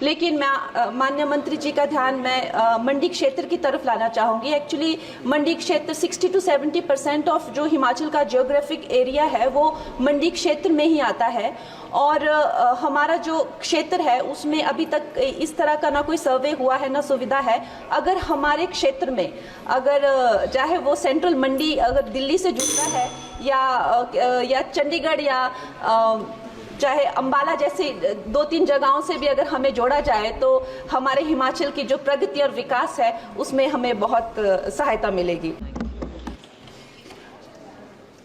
लेकिन मैं माननीय मंत्री जी का ध्यान मैं मंडी क्षेत्र की तरफ लाना चाहूँगी। एक्चुअली मंडी क्षेत्र 60 to 70% ऑफ जो हिमाचल का जियोग्राफिक एरिया है वो मंडी क्षेत्र में ही आता है और हमारा जो क्षेत्र है उसमें अभी तक इस तरह का ना कोई सर्वे हुआ है ना सुविधा है। अगर हमारे क्षेत्र में अगर चाहे वो सेंट्रल मंडी अगर दिल्ली से जुड़ता है या चंडीगढ़ या चाहे अंबाला जैसी 2-3 जगहों से भी अगर हमें जोड़ा जाए तो हमारे हिमाचल की जो प्रगति और विकास है उसमें हमें बहुत सहायता मिलेगी।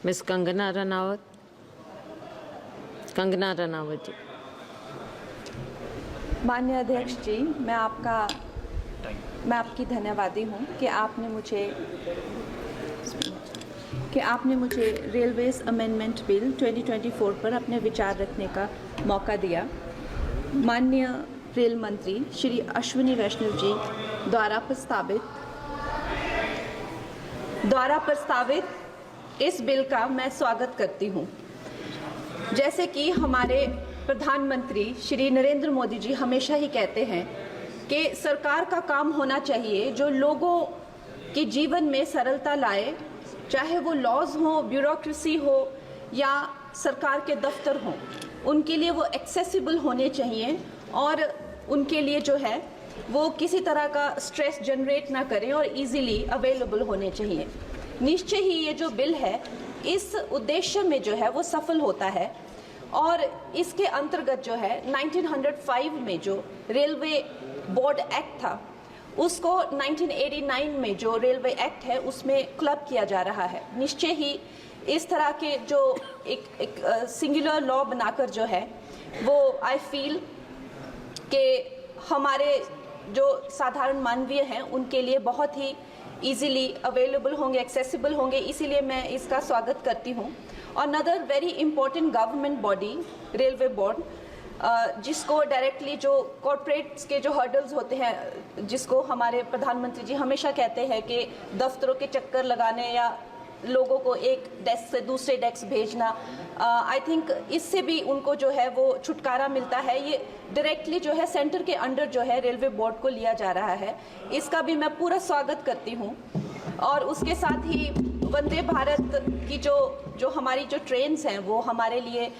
मिस कंगना रनावत जी। माननीय अध्यक्ष जी, मैं आपकी धन्यवादी हूँ कि आपने मुझे रेलवेज अमेंडमेंट बिल 2024 पर अपने विचार रखने का मौका दिया। माननीय रेल मंत्री श्री अश्विनी वैष्णव जी द्वारा प्रस्तावित इस बिल का मैं स्वागत करती हूँ। जैसे कि हमारे प्रधानमंत्री श्री नरेंद्र मोदी जी हमेशा ही कहते हैं कि सरकार का काम होना चाहिए जो लोगों के जीवन में सरलता लाए, चाहे वो लॉज हो, ब्यूरोक्रेसी हो या सरकार के दफ्तर हों, उनके लिए वो एक्सेसिबल होने चाहिए और उनके लिए जो है वो किसी तरह का स्ट्रेस जनरेट ना करें और इजीली अवेलेबल होने चाहिए। निश्चय ही ये जो बिल है इस उद्देश्य में जो है वो सफल होता है और इसके अंतर्गत जो है 1905 में जो रेलवे बोर्ड एक्ट था उसको 1989 में जो रेलवे एक्ट है उसमें क्लब किया जा रहा है। निश्चय ही इस तरह के जो एक सिंगुलर लॉ बनाकर जो है वो आई फील कि हमारे जो साधारण मानवीय हैं उनके लिए बहुत ही इजीली अवेलेबल होंगे, एक्सेसिबल होंगे, इसीलिए मैं इसका स्वागत करती हूँ। और another very important government body railway board जिसको डायरेक्टली जो कॉर्पोरेट्स के जो हर्डल्स होते हैं, जिसको हमारे प्रधानमंत्री जी हमेशा कहते हैं कि दफ्तरों के चक्कर लगाने या लोगों को एक डेस्क से दूसरे डेस्क भेजना, आई थिंक इससे भी उनको जो है वो छुटकारा मिलता है। ये डायरेक्टली जो है सेंटर के अंडर जो है रेलवे बोर्ड को लिया जा रहा है, इसका भी मैं पूरा स्वागत करती हूँ। और उसके साथ ही वंदे भारत की जो हमारी जो ट्रेन्स हैं वो हमारे लिए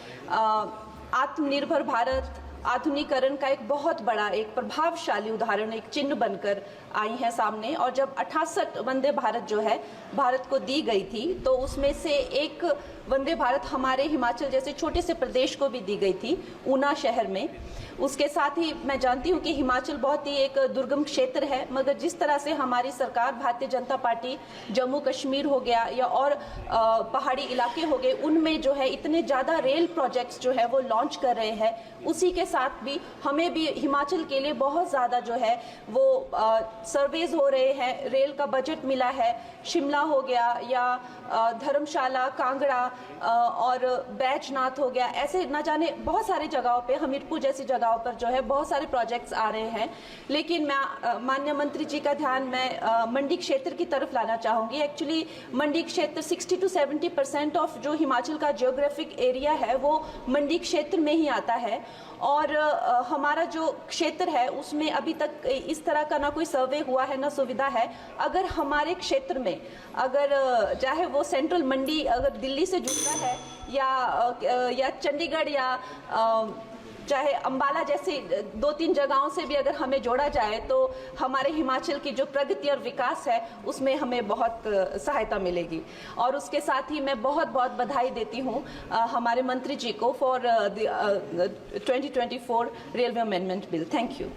आत्मनिर्भर भारत आधुनिकीकरण का एक बहुत बड़ा एक प्रभावशाली उदाहरण, एक चिन्ह बनकर आई है सामने। और जब 68 वंदे भारत जो है भारत को दी गई थी तो उसमें से एक वंदे भारत हमारे हिमाचल जैसे छोटे से प्रदेश को भी दी गई थी, ऊना शहर में। उसके साथ ही मैं जानती हूँ कि हिमाचल बहुत ही एक दुर्गम क्षेत्र है, मगर जिस तरह से हमारी सरकार भारतीय जनता पार्टी जम्मू कश्मीर हो गया या और पहाड़ी इलाके हो गए, उनमें जो है इतने ज़्यादा रेल प्रोजेक्ट्स जो है वो लॉन्च कर रहे हैं। उसी के साथ भी हमें भी हिमाचल के लिए बहुत ज़्यादा जो है वो सर्वेज हो रहे हैं, रेल का बजट मिला है। शिमला हो गया या धर्मशाला, कांगड़ा और बैजनाथ हो गया, ऐसे न जाने बहुत सारे जगहों पे, हमीरपुर जैसी जगहों पर जो है बहुत सारे प्रोजेक्ट्स आ रहे हैं। लेकिन मैं माननीय मंत्री जी का ध्यान मैं मंडी क्षेत्र की तरफ लाना चाहूँगी। एक्चुअली मंडी क्षेत्र 60 to 70% ऑफ जो हिमाचल का जियोग्राफिक एरिया है वो मंडी क्षेत्र में ही आता है और हमारा जो क्षेत्र है उसमें अभी तक इस तरह का ना कोई सर्वे हुआ है ना सुविधा है। अगर हमारे क्षेत्र में अगर चाहे वो सेंट्रल मंडी अगर दिल्ली से जुड़ता है या चंडीगढ़ या चाहे अंबाला जैसी 2-3 जगहों से भी अगर हमें जोड़ा जाए तो हमारे हिमाचल की जो प्रगति और विकास है उसमें हमें बहुत सहायता मिलेगी। और उसके साथ ही मैं बहुत बहुत बधाई देती हूँ हमारे मंत्री जी को for 2024 railway amendment bill. Thank you.